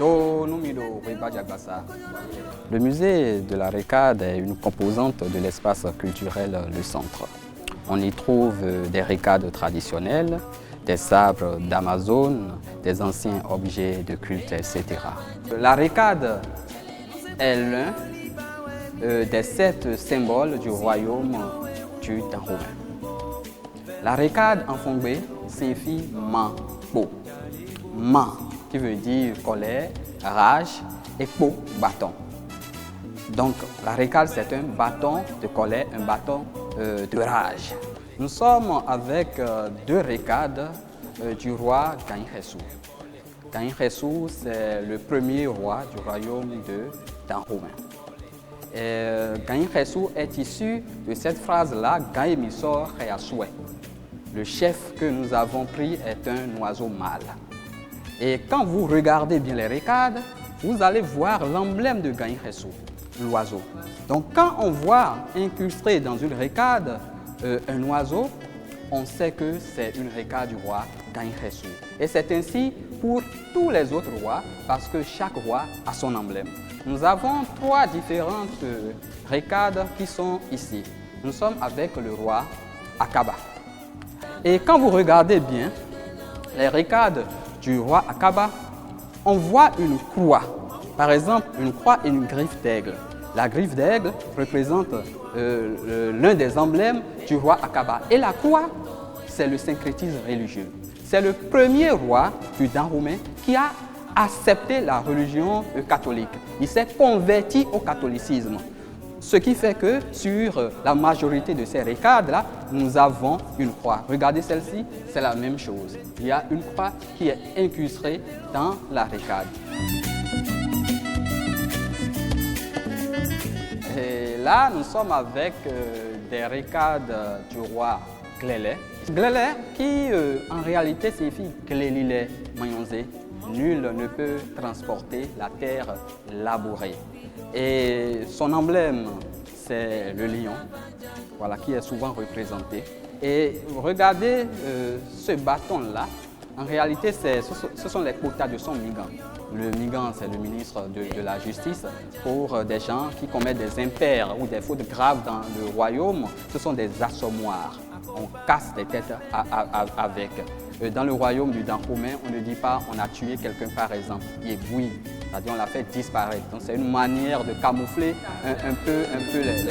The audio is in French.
Le musée de la Récade est une composante de l'espace culturel Le Centre. On y trouve des récades traditionnelles, des sabres d'Amazone, des anciens objets de culte, etc. La Récade est l'un des 7 symboles du royaume du Dahomey. La Récade en fongbe signifie man-po. Man qui veut dire colère, rage et po, bâton. Donc la Récade c'est un bâton de colère, un bâton de rage. Nous sommes avec 2 récades du roi Gagn-Khessou. Gagn-Khessou c'est le premier roi du royaume de Dahomey. Gagn-Khessou est issu de cette phrase-là, Gaïmisor Khayasoué. Le chef que nous avons pris est un oiseau mâle. Et quand vous regardez bien les récades, vous allez voir l'emblème de Gagn-Khessou, l'oiseau. Donc quand on voit incrusté dans une récade un oiseau, on sait que c'est une récade du roi Gagn-Khessou. Et c'est ainsi pour tous les autres rois, parce que chaque roi a son emblème. Nous avons 3 différentes récades qui sont ici. Nous sommes avec le roi Akaba. Et quand vous regardez bien les récades du roi Akaba, on voit une croix. Par exemple, une croix et une griffe d'aigle. La griffe d'aigle représente l'un des emblèmes du roi Akaba. Et la croix, c'est le syncrétisme religieux. C'est le premier roi du Dahomey qui a accepté la religion catholique. Il s'est converti au catholicisme. Ce qui fait que sur la majorité de ces récades-là, nous avons une croix. Regardez celle-ci, c'est la même chose. Il y a une croix qui est incrustée dans la récade. Et là, nous sommes avec des récades du roi Glélé. Glélé qui en réalité signifie Glélilé Mayonzé. Nul ne peut transporter la terre labourée. Et son emblème, c'est le lion, voilà, qui est souvent représenté. Et regardez ce bâton-là, en réalité, ce sont les quotas de son migan. Le migan, c'est le ministre de la Justice. Pour des gens qui commettent des impairs ou des fautes graves dans le royaume, ce sont des assommoirs. On casse des têtes avec. Dans le royaume du Dahomey, on ne dit pas on a tué quelqu'un par exemple, oui, c'est-à-dire on l'a fait disparaître. Donc c'est une manière de camoufler un peu les...